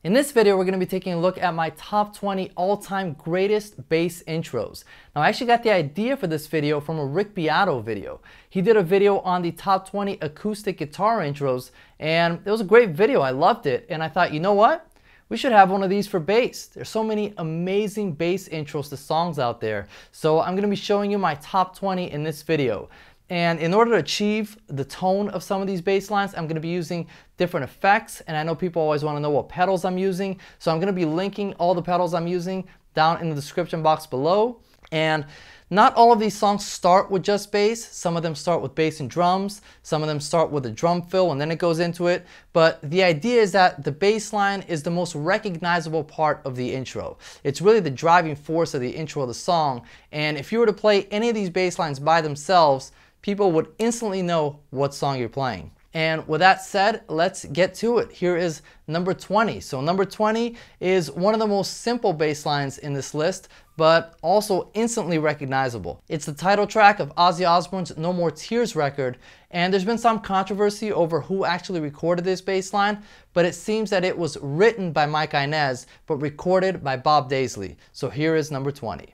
In this video, we're going to be taking a look at my top 20 all-time greatest bass intros. Now, I actually got the idea for this video from a Rick Beato video. He did a video on the top 20 acoustic guitar intros, and it was a great video. I loved it, and I thought, you know what? We should have one of these for bass. There's so many amazing bass intros to songs out there. So I'm going to be showing you my top 20 in this video. And in order to achieve the tone of some of these bass lines, I'm going to be using different effects. And I know people always want to know what pedals I'm using. So I'm going to be linking all the pedals I'm using down in the description box below. And not all of these songs start with just bass. Some of them start with bass and drums. Some of them start with a drum fill and then it goes into it. But the idea is that the bass line is the most recognizable part of the intro. It's really the driving force of the intro of the song. And if you were to play any of these bass lines by themselves, people would instantly know what song you're playing. And with that said, let's get to it. Here is number 20. So number 20 is one of the most simple bass lines in this list, but also instantly recognizable. It's the title track of Ozzy Osbourne's No More Tears record, and there's been some controversy over who actually recorded this bass line, but it seems that it was written by Mike Inez, but recorded by Bob Daisley. So here is number 20.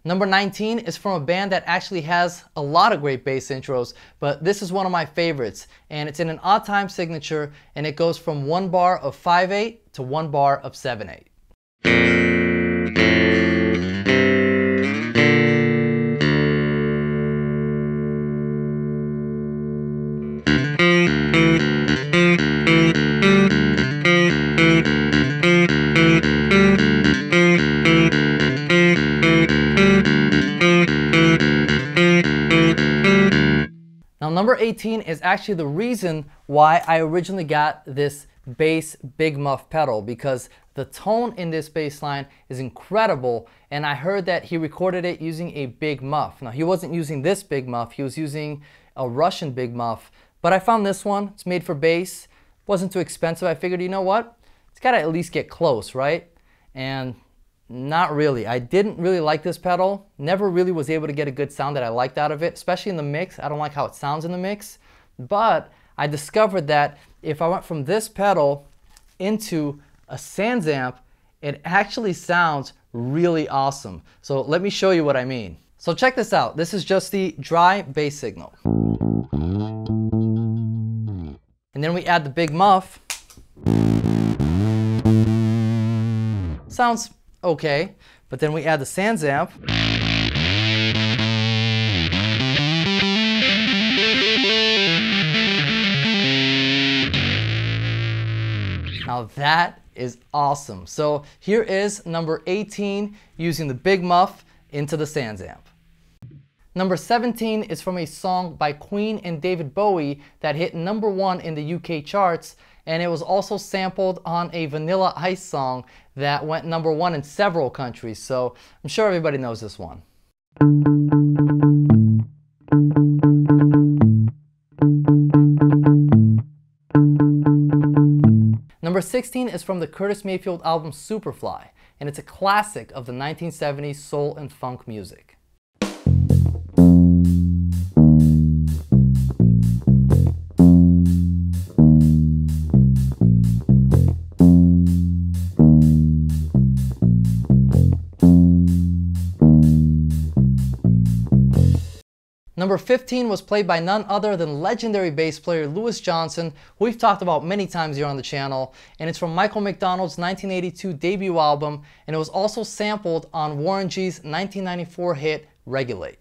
Number 19 is from a band that actually has a lot of great bass intros, but this is one of my favorites, and it's in an odd time signature, and it goes from 1 bar of 5/8 to 1 bar of 7/8. Now number 18 is actually the reason why I originally got this bass big muff pedal, because the tone in this bass line is incredible, and I heard that he recorded it using a big muff. Now he wasn't using this big muff, he was using a Russian big muff, but I found this one. It's made for bass, wasn't too expensive. I figured, you know what, it's got to at least get close, right? And not really. I didn't really like this pedal. Never really was able to get a good sound that I liked out of it, especially in the mix. I don't like how it sounds in the mix. But I discovered that if I went from this pedal into a Sans amp, it actually sounds really awesome. So let me show you what I mean. So check this out. This is just the dry bass signal. And then we add the big muff. Sounds okay, but then we add the Sans amp. Now that is awesome. So here is number 18 using the big muff into the Sans amp. Number 17 is from a song by Queen and David Bowie that hit number 1 in the UK charts, and it was also sampled on a Vanilla Ice song that went number 1 in several countries, so I'm sure everybody knows this one. Number 16 is from the Curtis Mayfield album Superfly, and it's a classic of the 1970s soul and funk music. Number 15 was played by none other than legendary bass player Louis Johnson, who we've talked about many times here on the channel, and it's from Michael McDonald's 1982 debut album, and it was also sampled on Warren G's 1994 hit Regulate.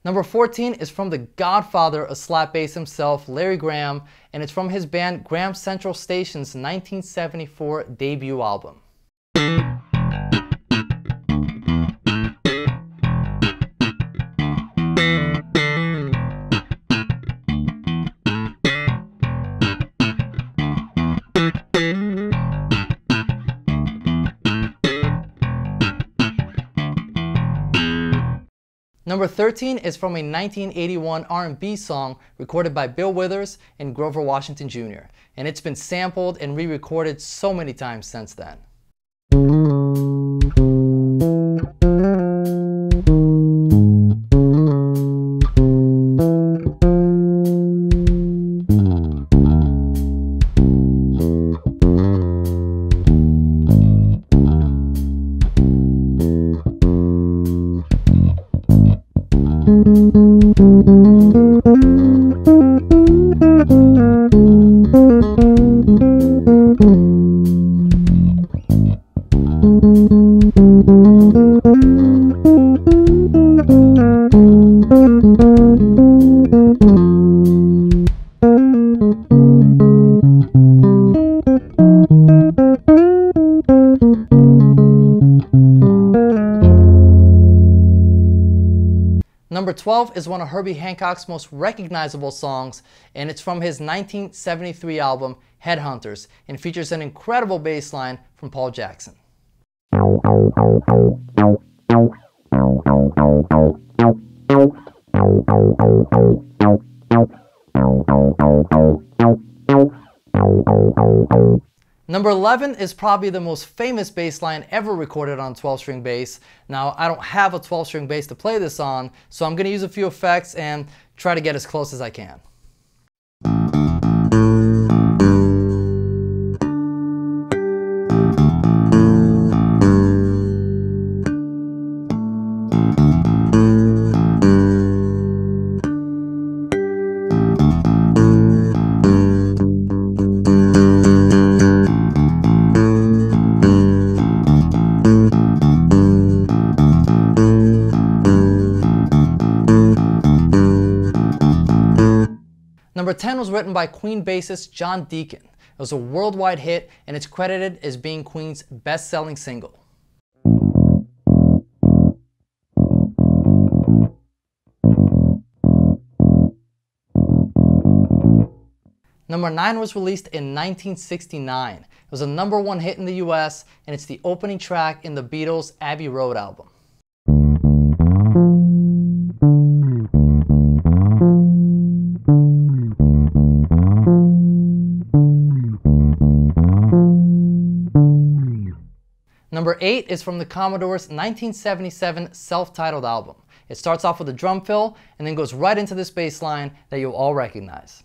Number 14 is from the godfather of slap bass himself, Larry Graham, and it's from his band Graham Central Station's 1974 debut album. Number 13 is from a 1981 R&B song recorded by Bill Withers and Grover Washington Jr. And it's been sampled and re-recorded so many times since then. Number 12 is one of Herbie Hancock's most recognizable songs, and it's from his 1973 album, Headhunters, and features an incredible bass line from Paul Jackson. Number 11 is probably the most famous bass line ever recorded on 12-string bass. Now, I don't have a 12-string bass to play this on, so I'm going to use a few effects and try to get as close as I can. Number 10 was written by Queen bassist John Deacon. It was a worldwide hit, and it's credited as being Queen's best-selling single. Number 9 was released in 1969. It was a #1 hit in the US, and it's the opening track in the Beatles' Abbey Road album. Number 8 is from the Commodores' 1977 self-titled album. It starts off with a drum fill and then goes right into this bass line that you'll all recognize.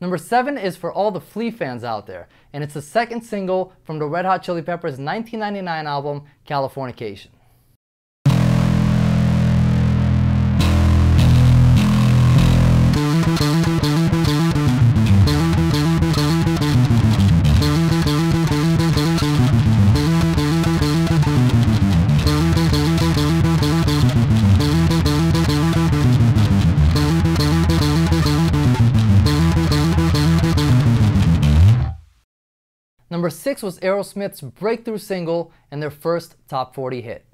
Number 7 is for all the Flea fans out there, and it's the second single from the Red Hot Chili Peppers' 1999 album, Californication. Number 6 was AEROSMITH's breakthrough single and their first top 40 hit.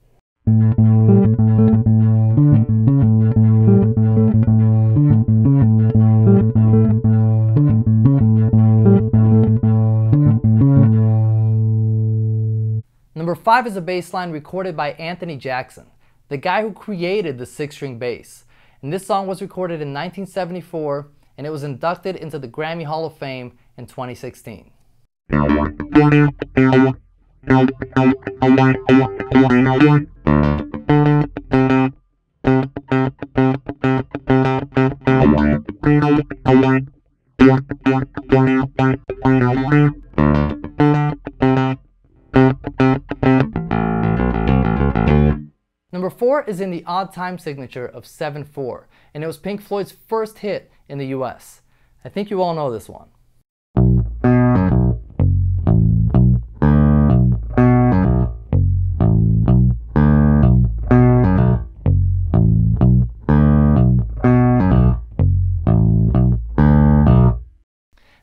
Number 5 is a bass line recorded by Anthony Jackson, the guy who created the 6-string bass. And this song was recorded in 1974, and it was inducted into the Grammy Hall of Fame in 2016. Number 4 is in the odd time signature of 7/4, and it was Pink Floyd's first hit in the US. I think you all know this one.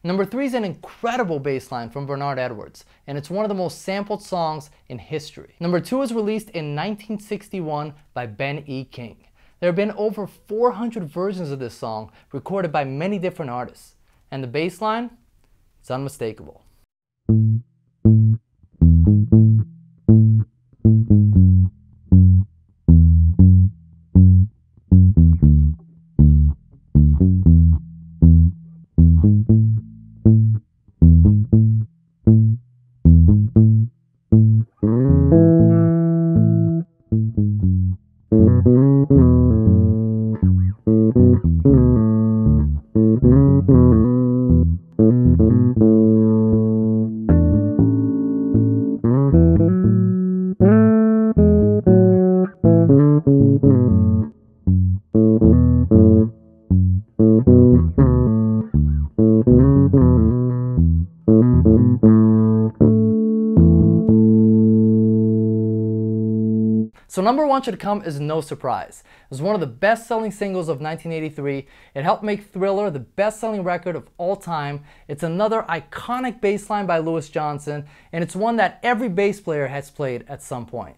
Number 3 is an incredible bass line from Bernard Edwards, and it's one of the most sampled songs in history. Number 2 was released in 1961 by Ben E. King. There have been over 400 versions of this song recorded by many different artists, and the bass line, it's unmistakable. So number 1 should come as no surprise. It was one of the best-selling singles of 1983. It helped make Thriller the best-selling record of all time. It's another iconic bass line by Louis Johnson, and it's one that every bass player has played at some point.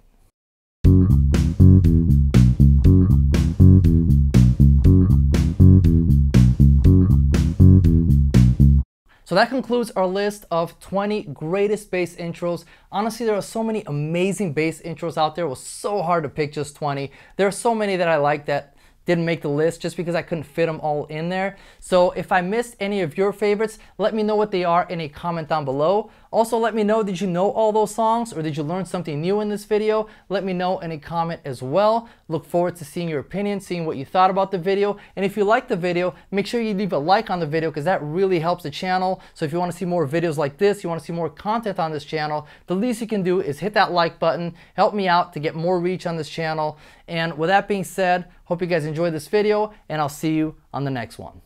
So that concludes our list of 20 greatest bass intros. Honestly, there are so many amazing bass intros out there. It was so hard to pick just 20. There are so many that I like that didn't make the list just because I couldn't fit them all in there. So if I missed any of your favorites, let me know what they are in a comment down below. Also, let me know, did you know all those songs or did you learn something new in this video? Let me know in a comment as well. Look forward to seeing your opinion, seeing what you thought about the video. And if you liked the video, make sure you leave a like on the video because that really helps the channel. So if you want to see more videos like this, you want to see more content on this channel, the least you can do is hit that like button. Help me out to get more reach on this channel. And with that being said, hope you guys enjoyed this video and I'll see you on the next one.